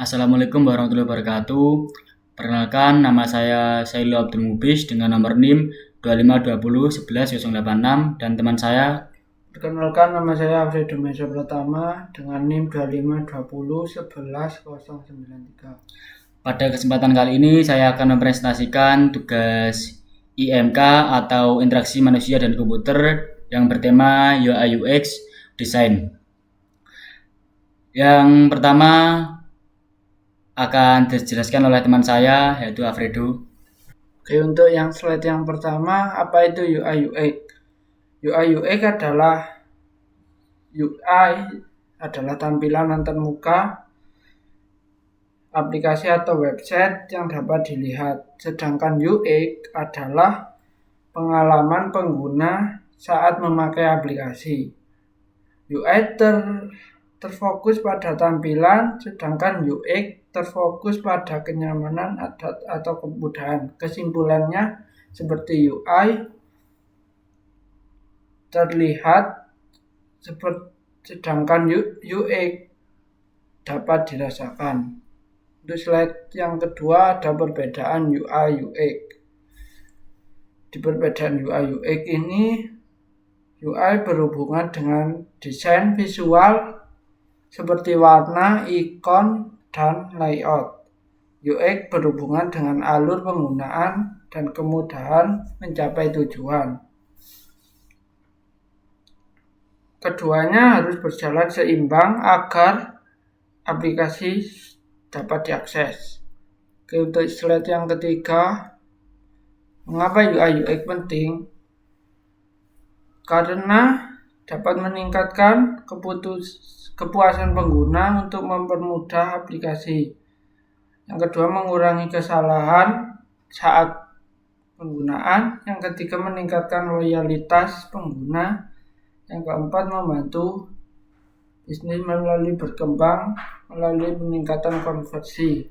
Assalamualaikum warahmatullahi wabarakatuh. Perkenalkan, nama saya Sailo Abdul Mubis dengan nomor NIM 2520111086 dan teman saya. Perkenalkan, nama saya Alfredo Mesa Pratama dengan NIM 2520111093. Pada kesempatan kali ini saya akan mempresentasikan tugas IMK atau Interaksi Manusia dan Komputer yang bertema UI UX Design. Yang pertama akan dijelaskan oleh teman saya, yaitu Alfredo. Oke, untuk yang slide yang pertama, apa itu UI UX? UI UX adalah tampilan antarmuka aplikasi atau website yang dapat dilihat. Sedangkan UX adalah pengalaman pengguna saat memakai aplikasi. UI terfokus pada tampilan, sedangkan UX terfokus pada kenyamanan atau kemudahan. Kesimpulannya, seperti UI terlihat sedangkan UX dapat dirasakan. Untuk slide yang kedua ada perbedaan UI UX. Di perbedaan UI UX ini, UI berhubungan dengan desain visual seperti warna, ikon, dan layout. UX berhubungan dengan alur penggunaan dan kemudahan mencapai tujuan. Keduanya harus berjalan seimbang agar aplikasi dapat diakses. Untuk slide yang ketiga, mengapa UI UX penting? Karena dapat meningkatkan kepuasan pengguna untuk mempermudah aplikasi. Yang kedua, mengurangi kesalahan saat penggunaan. Yang ketiga, meningkatkan loyalitas pengguna. Yang keempat, membantu bisnis melalui berkembang melalui peningkatan konversi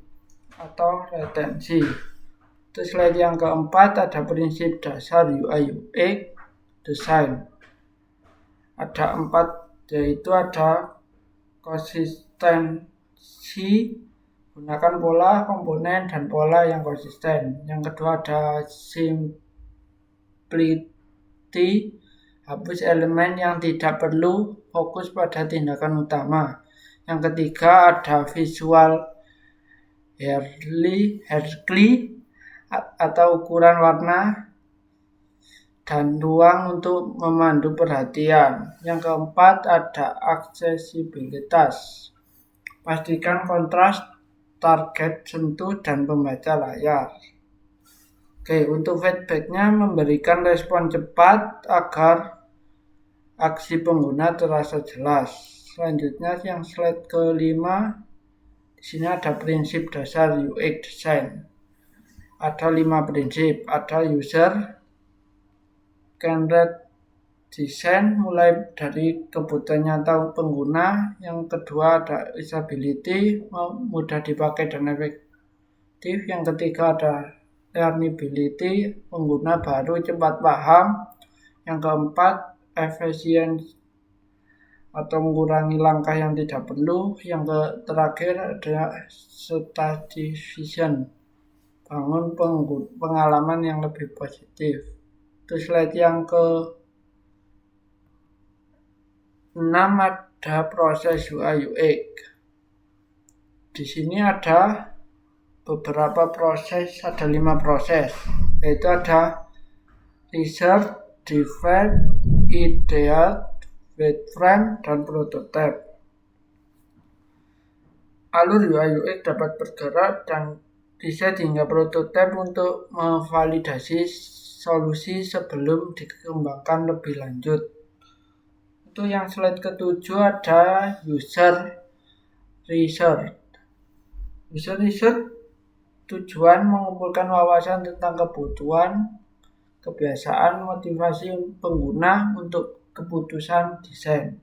atau retensi. Untuk slide yang keempat ada prinsip dasar UI UX design. Ada 4, yaitu ada konsistensi, gunakan pola, komponen, dan pola yang konsisten. Yang kedua ada simplicity, hapus elemen yang tidak perlu, fokus pada tindakan utama. Yang ketiga ada visual hierarchy atau ukuran warna dan ruang untuk memandu perhatian. Yang keempat ada aksesibilitas. Pastikan kontras, target, sentuh, dan pembaca layar. Oke, untuk feedbacknya memberikan respon cepat agar aksi pengguna terasa jelas. Selanjutnya yang slide kelima, di sini ada prinsip dasar UX design. Ada 5 prinsip, ada user centered design mulai dari kebutuhan nyata pengguna. Yang kedua ada usability, mudah dipakai dan efektif. Yang ketiga ada learnability, pengguna baru cepat paham. Yang keempat, efisiensi atau mengurangi langkah yang tidak perlu. Yang terakhir ada satisfaction, bangun pengalaman yang lebih positif. Itu slide yang ke-6 ada proses UI UX. Di sini ada beberapa proses, ada 5 proses, yaitu ada research, develop, ideate, wireframe, dan prototype. Alur UI UX dapat bergerak dan desain hingga prototype untuk memvalidasi solusi sebelum dikembangkan lebih lanjut. Untuk yang slide ke-7 ada user research. User research tujuan mengumpulkan wawasan tentang kebutuhan, kebiasaan, motivasi pengguna untuk keputusan desain.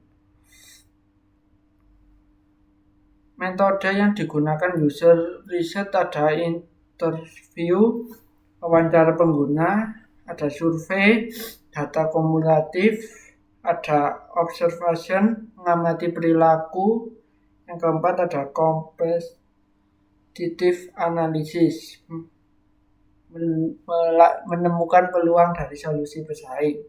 Metode yang digunakan user research ada interview, wawancara pengguna, ada survei, data kumulatif, ada observation, mengamati perilaku. Yang keempat ada predictive analysis, menemukan peluang dari solusi bersaing.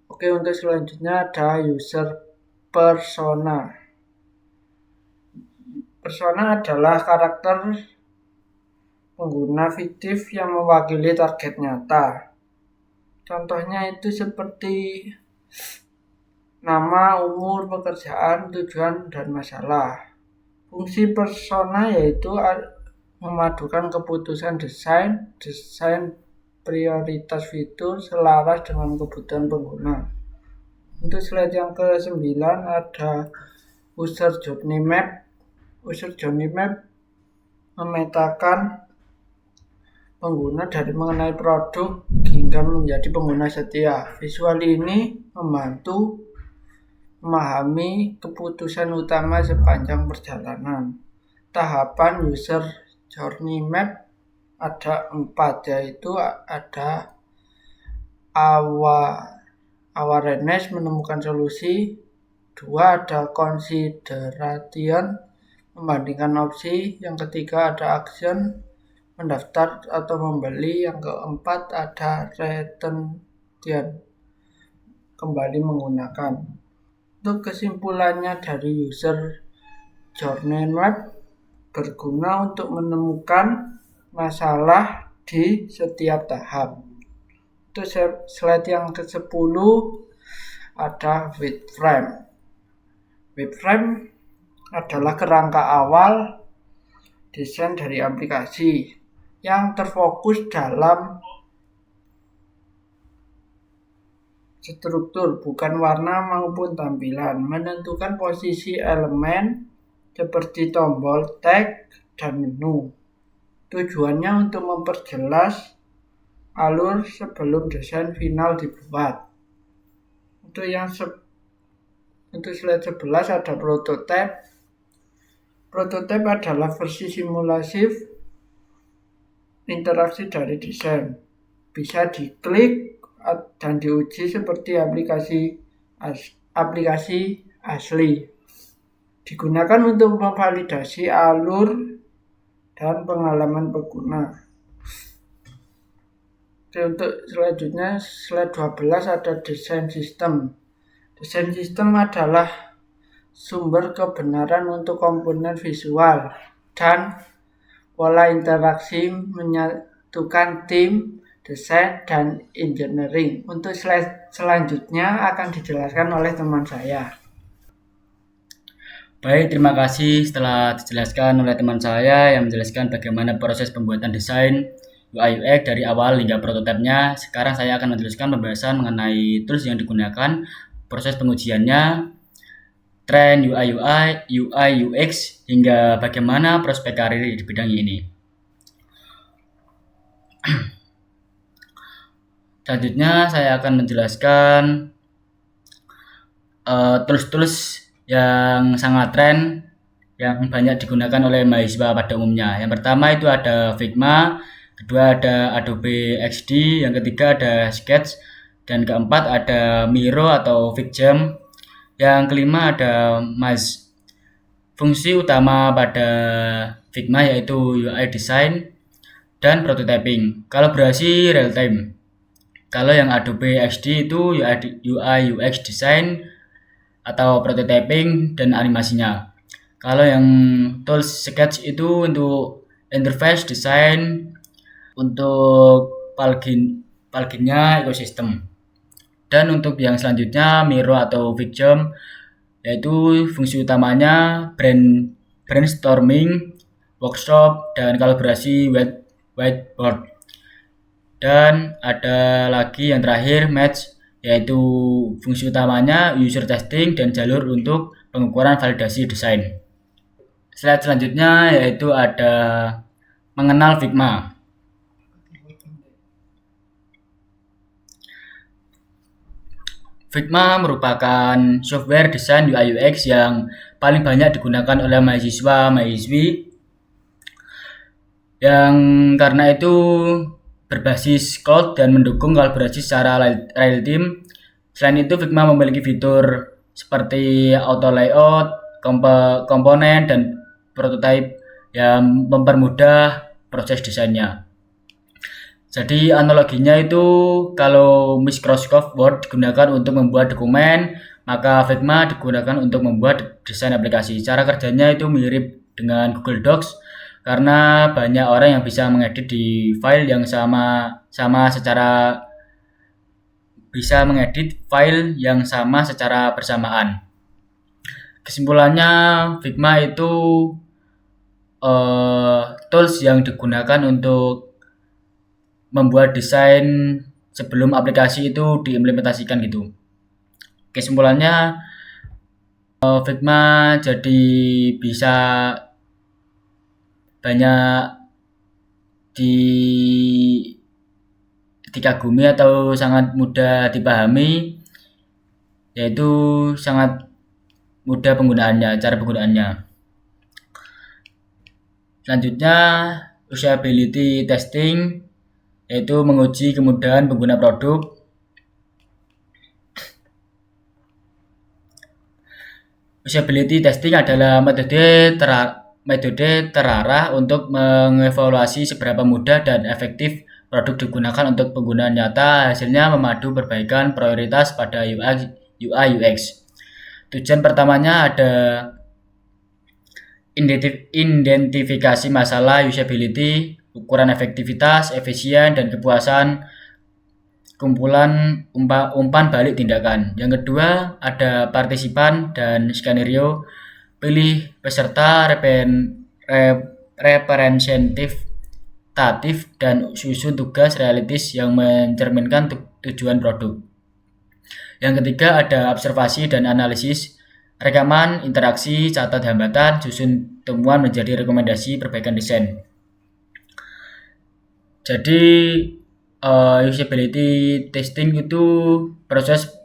Oke, untuk selanjutnya ada user persona. Persona adalah karakter pengguna fiktif yang mewakili target nyata. Contohnya itu seperti nama, umur, pekerjaan, tujuan, dan masalah. Fungsi persona yaitu memadukan keputusan desain prioritas fitur selaras dengan kebutuhan pengguna. Untuk slide yang ke-9 ada user journey map. User journey map memetakan pengguna dari mengenai produk hingga menjadi pengguna setia. Visual ini membantu memahami keputusan utama sepanjang perjalanan. Tahapan user journey map ada 4, yaitu ada awareness, menemukan solusi. 2 ada consideration, membandingkan opsi. Yang ketiga ada action, mendaftar atau membeli. Yang keempat ada retention, kembali menggunakan. Untuk kesimpulannya dari user journey map berguna untuk menemukan masalah di setiap tahap. Untuk slide yang ke-10 ada with frame. With frame adalah kerangka awal desain dari aplikasi yang terfokus dalam struktur, bukan warna maupun tampilan. Menentukan posisi elemen seperti tombol, tag, dan menu. Tujuannya untuk memperjelas alur sebelum desain final dibuat. Untuk slide 11 ada prototype. Prototype adalah versi simulasi interaksi dari desain. Bisa diklik dan diuji seperti aplikasi asli. Digunakan untuk memvalidasi alur dan pengalaman pengguna. Untuk selanjutnya slide 12 ada desain sistem. Desain sistem adalah sumber kebenaran untuk komponen visual dan pola interaksi menyatukan tim, desain, dan engineering. Untuk slide selanjutnya akan dijelaskan oleh teman saya. Baik, terima kasih setelah dijelaskan oleh teman saya yang menjelaskan bagaimana proses pembuatan desain UI UX dari awal hingga prototipenya. Sekarang saya akan menjelaskan pembahasan mengenai tools yang digunakan, proses pengujiannya, tren UI UX, hingga bagaimana prospek karir di bidang ini. Selanjutnya saya akan menjelaskan tools-tools yang sangat tren yang banyak digunakan oleh mahasiswa pada umumnya. Yang pertama itu ada Figma, kedua ada Adobe XD, yang ketiga ada Sketch, dan keempat ada Miro atau Figjam, yang kelima ada Maz. Fungsi utama pada Figma yaitu UI design dan prototyping, kolaborasi real time. Kalau yang Adobe XD itu UI UX design atau prototyping dan animasinya. Kalau yang tools Sketch itu untuk interface design, untuk pluginnya ekosistem. Dan untuk yang selanjutnya Miro atau Figjam, yaitu fungsi utamanya brainstorming, workshop, dan kolaborasi whiteboard. Dan ada lagi yang terakhir Match, yaitu fungsi utamanya user testing dan jalur untuk pengukuran validasi desain. Slide selanjutnya yaitu ada mengenal Figma. Figma merupakan software desain UI UX yang paling banyak digunakan oleh mahasiswa-mahasiswi, yang karena itu berbasis cloud dan mendukung kolaborasi secara real time. Selain itu, Figma memiliki fitur seperti auto layout, komponen dan prototipe yang mempermudah proses desainnya. Jadi analoginya itu kalau Microsoft Word digunakan untuk membuat dokumen, maka Figma digunakan untuk membuat desain aplikasi. Cara kerjanya itu mirip dengan Google Docs karena banyak orang yang bisa mengedit di file yang sama secara bersamaan. Kesimpulannya, Figma itu tools yang digunakan untuk membuat desain sebelum aplikasi itu diimplementasikan gitu. Kesimpulannya, Figma jadi bisa banyak dikagumi atau sangat mudah dipahami, yaitu sangat mudah cara penggunaannya. Selanjutnya, usability testing, yaitu menguji kemudahan pengguna produk. Usability testing adalah metode terarah untuk mengevaluasi seberapa mudah dan efektif produk digunakan untuk penggunaan nyata. Hasilnya memadu perbaikan prioritas pada UI UX. Tujuan pertamanya ada identifikasi masalah usability, ukuran efektivitas, efisien, dan kepuasan kumpulan umpan balik tindakan. Yang kedua ada partisipan dan skenario. Pilih peserta representatif dan susun tugas realistis yang mencerminkan tujuan produk. Yang ketiga ada observasi dan analisis, rekaman, interaksi, catat hambatan, susun temuan menjadi rekomendasi perbaikan desain. Jadi usability testing itu proses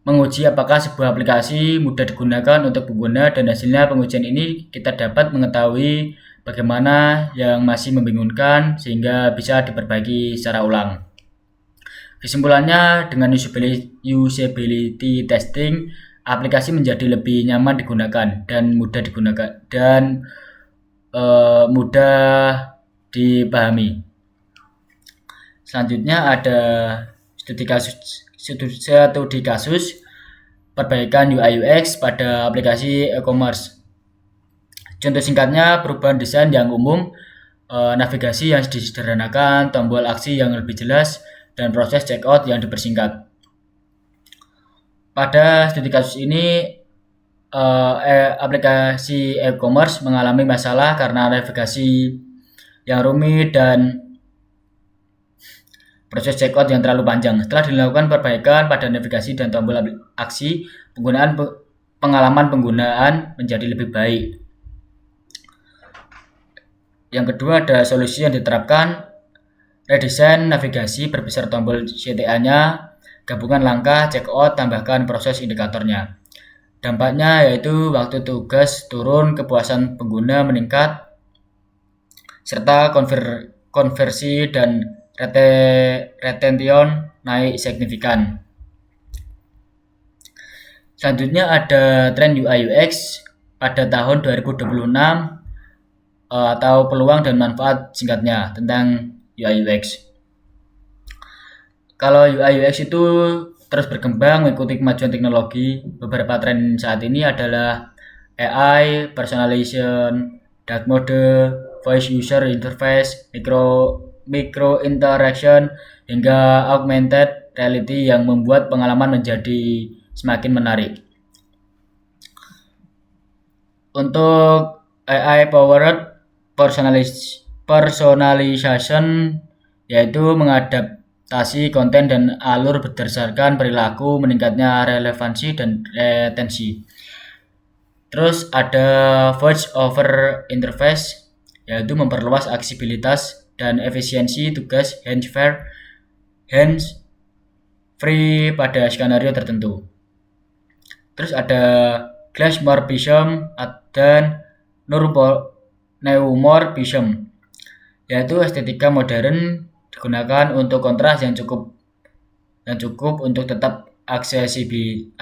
menguji apakah sebuah aplikasi mudah digunakan untuk pengguna, dan hasilnya pengujian ini kita dapat mengetahui bagaimana yang masih membingungkan sehingga bisa diperbaiki secara ulang. Kesimpulannya, dengan usability testing, aplikasi menjadi lebih nyaman digunakan dan mudah dipahami. Selanjutnya ada studi kasus perbaikan UI UX pada aplikasi e-commerce. Contoh singkatnya, perubahan desain yang umum, navigasi yang disederhanakan, tombol aksi yang lebih jelas, dan proses checkout yang dipersingkat. Pada studi kasus ini, aplikasi e-commerce mengalami masalah karena navigasi yang rumit dan proses checkout yang terlalu panjang. Setelah dilakukan perbaikan pada navigasi dan tombol aksi, pengalaman penggunaan menjadi lebih baik. Yang kedua ada solusi yang diterapkan, redesign navigasi, bergeser tombol CTA-nya, gabungan langkah checkout, tambahkan proses indikatornya. Dampaknya yaitu waktu tugas turun, kepuasan pengguna meningkat, serta konversi dan retention naik signifikan. Selanjutnya ada tren UI UX pada tahun 2026 atau peluang dan manfaat singkatnya tentang UI UX. Kalau UI UX itu terus berkembang mengikuti kemajuan teknologi. Beberapa tren saat ini adalah AI, personalization, dark mode, voice user interface, micro interaction, hingga augmented reality yang membuat pengalaman menjadi semakin menarik. Untuk AI powered personalization, yaitu mengadaptasi konten dan alur berdasarkan perilaku, meningkatnya relevansi dan retensi. Terus ada voice over interface, yaitu memperluas aksesibilitas dan efisiensi tugas hands free pada skenario tertentu. Terus ada glassmorphism dan neumorphism, yaitu estetika modern digunakan untuk kontras yang cukup untuk tetap aksesibel.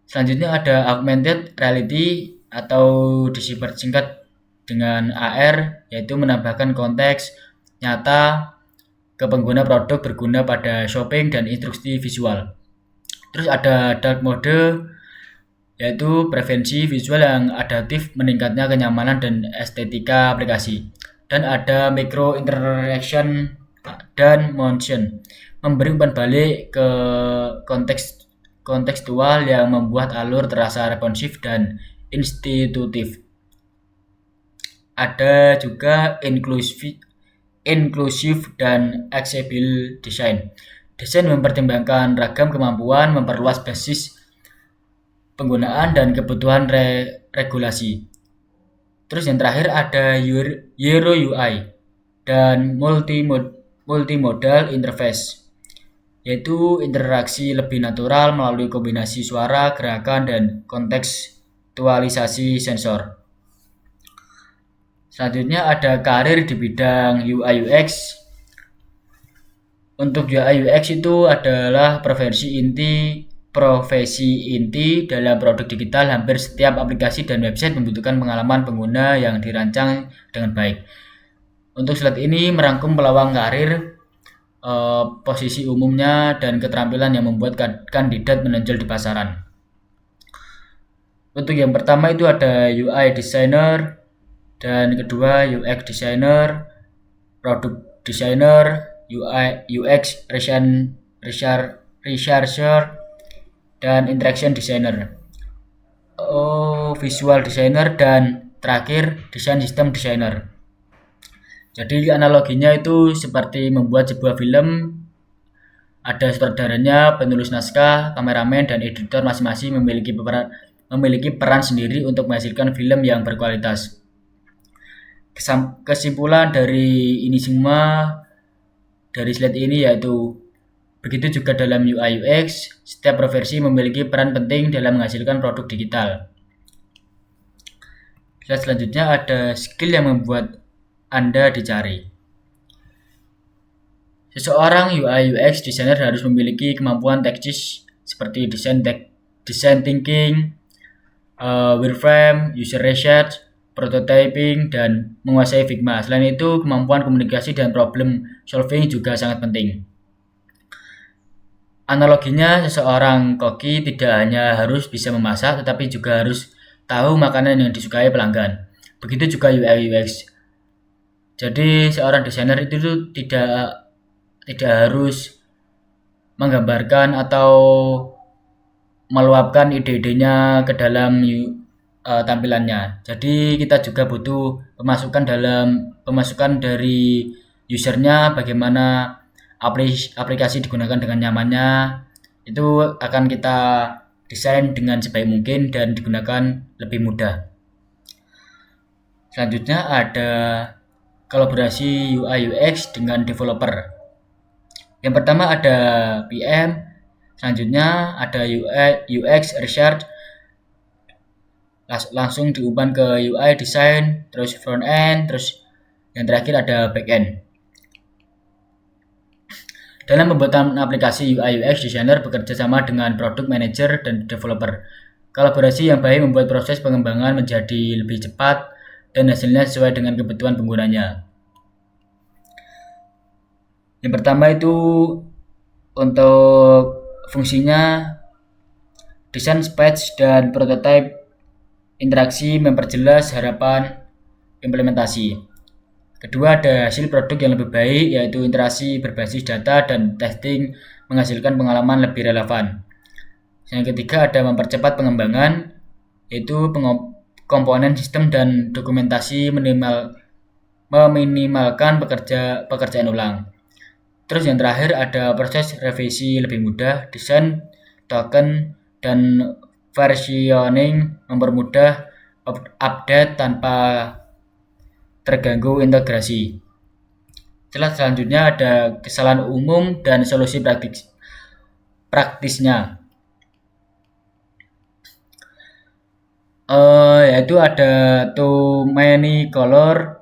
Selanjutnya ada augmented reality atau disingkat dengan AR, yaitu menambahkan konteks nyata ke pengguna produk berguna pada shopping dan instruksi visual. Terus ada dark mode, yaitu preferensi visual yang adaptif meningkatnya kenyamanan dan estetika aplikasi. Dan ada micro interaction dan motion, memberi umpan balik ke kontekstual yang membuat alur terasa responsif dan institutif. Ada juga inclusive dan accessible design. Desain mempertimbangkan ragam kemampuan, memperluas basis penggunaan dan kebutuhan regulasi. Terus yang terakhir ada Euro UI dan multimodal interface, yaitu interaksi lebih natural melalui kombinasi suara, gerakan, dan kontekstualisasi sensor. Selanjutnya ada karir di bidang UI UX. Untuk UI UX itu adalah profesi inti dalam produk digital. Hampir setiap aplikasi dan website membutuhkan pengalaman pengguna yang dirancang dengan baik. Untuk slide ini merangkum peluang karir, posisi umumnya, dan keterampilan yang membuat kandidat menonjol di pasaran. Untuk yang pertama itu ada UI designer, dan kedua UX designer, product designer, UX researcher, dan interaction designer, visual designer, dan terakhir desain sistem designer. Jadi analoginya itu seperti membuat sebuah film, ada sutradaranya, penulis naskah, kameramen, dan editor masing-masing memiliki peran sendiri untuk menghasilkan film yang berkualitas. Kesimpulan dari ini semua dari slide ini yaitu begitu juga dalam UI UX, setiap profesi memiliki peran penting dalam menghasilkan produk digital. Slide selanjutnya ada skill yang membuat Anda dicari. Seseorang UI UX designer harus memiliki kemampuan teknis seperti design thinking, wireframe, user research, prototyping, dan menguasai Figma. Selain itu, kemampuan komunikasi dan problem solving juga sangat penting. Analoginya, seseorang koki tidak hanya harus bisa memasak, tetapi juga harus tahu makanan yang disukai pelanggan. Begitu juga UI UX. Jadi, seorang desainer itu tidak harus menggambarkan atau meluapkan ide-idenya ke dalam tampilannya. Jadi kita juga butuh pemasukan dari usernya, bagaimana aplikasi digunakan dengan nyamannya. Itu akan kita desain dengan sebaik mungkin dan digunakan lebih mudah. Selanjutnya ada kolaborasi UI UX dengan developer. Yang pertama ada PM, selanjutnya ada UX research, langsung diumpan ke UI design, terus front end, terus yang terakhir ada back end. Dalam pembuatan aplikasi, UI UX designer bekerja sama dengan product manager dan developer. Kolaborasi yang baik membuat proses pengembangan menjadi lebih cepat dan hasilnya sesuai dengan kebutuhan penggunanya. Yang pertama itu untuk fungsinya desain specs dan prototype interaksi memperjelas harapan implementasi. Kedua ada hasil produk yang lebih baik, yaitu interaksi berbasis data dan testing menghasilkan pengalaman lebih relevan. Yang ketiga ada mempercepat pengembangan, yaitu komponen sistem dan dokumentasi meminimalkan pekerjaan ulang. Terus yang terakhir ada proses revisi lebih mudah, desain token dan versioning mempermudah update tanpa terganggu integrasi. Selanjutnya ada kesalahan umum dan solusi praktisnya. Yaitu ada too many color,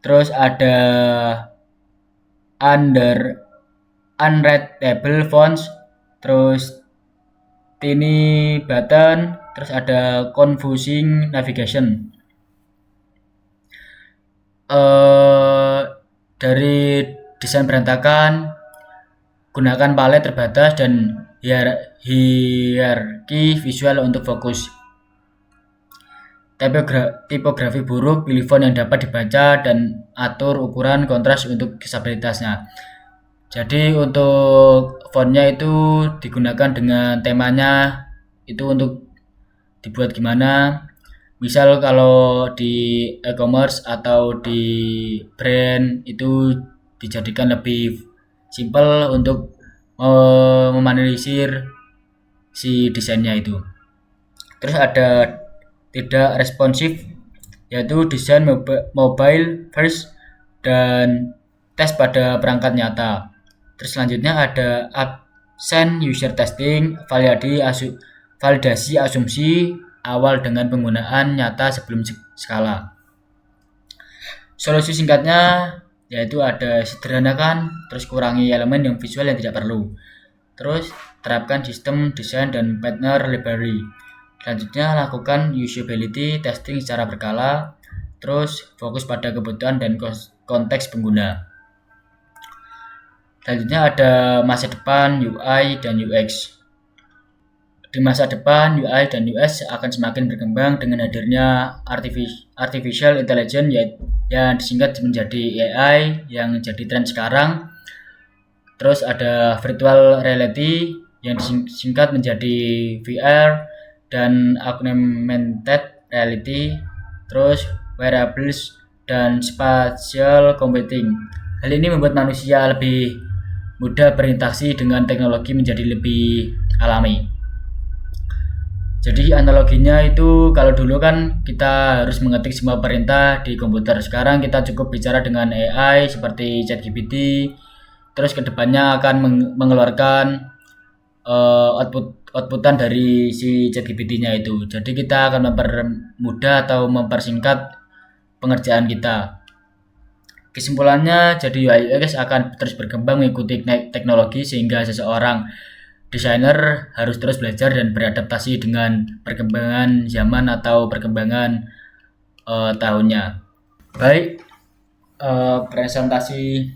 terus ada unreadable fonts, terus tiny button, terus ada confusing navigation. Dari desain berantakan, gunakan palet terbatas dan hierarki visual untuk fokus. Tipografi buruk, pilih font yang dapat dibaca dan atur ukuran kontras untuk stabilitasnya. Jadi untuk fontnya itu digunakan dengan temanya itu untuk dibuat gimana. Misal kalau di e-commerce atau di brand itu dijadikan lebih simple untuk meminimalisir si desainnya itu. Terus ada tidak responsif, yaitu desain mobile first dan tes pada perangkat nyata. Terus selanjutnya ada absent user testing, validasi asumsi awal dengan penggunaan nyata sebelum skala. Solusi singkatnya yaitu ada sederhanakan, terus kurangi elemen yang visual yang tidak perlu. Terus terapkan sistem desain dan partner library. Selanjutnya lakukan usability testing secara berkala, terus fokus pada kebutuhan dan konteks pengguna. Selanjutnya ada masa depan UI dan UX. Di masa depan UI dan UX akan semakin berkembang dengan hadirnya artificial intelligence yang disingkat menjadi AI yang jadi tren sekarang. Terus ada virtual reality yang disingkat menjadi VR dan augmented reality, terus wearables dan spatial computing. Hal ini membuat manusia lebih mudah berinteraksi dengan teknologi menjadi lebih alami. Jadi analoginya itu kalau dulu kan kita harus mengetik semua perintah di komputer. Sekarang kita cukup bicara dengan AI seperti ChatGPT. Terus kedepannya akan mengeluarkan outputan dari si ChatGPT-nya itu. Jadi kita akan mempermudah atau mempersingkat pengerjaan kita. Kesimpulannya, jadi UI UX akan terus berkembang mengikuti teknologi sehingga seseorang desainer harus terus belajar dan beradaptasi dengan perkembangan zaman atau perkembangan tahunnya. Baik, presentasi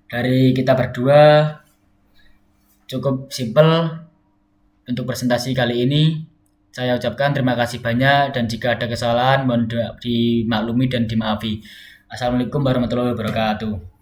dari kita berdua cukup simpel untuk presentasi kali ini. Saya ucapkan terima kasih banyak dan jika ada kesalahan mohon dimaklumi dan dimaafi. Assalamualaikum warahmatullahi wabarakatuh.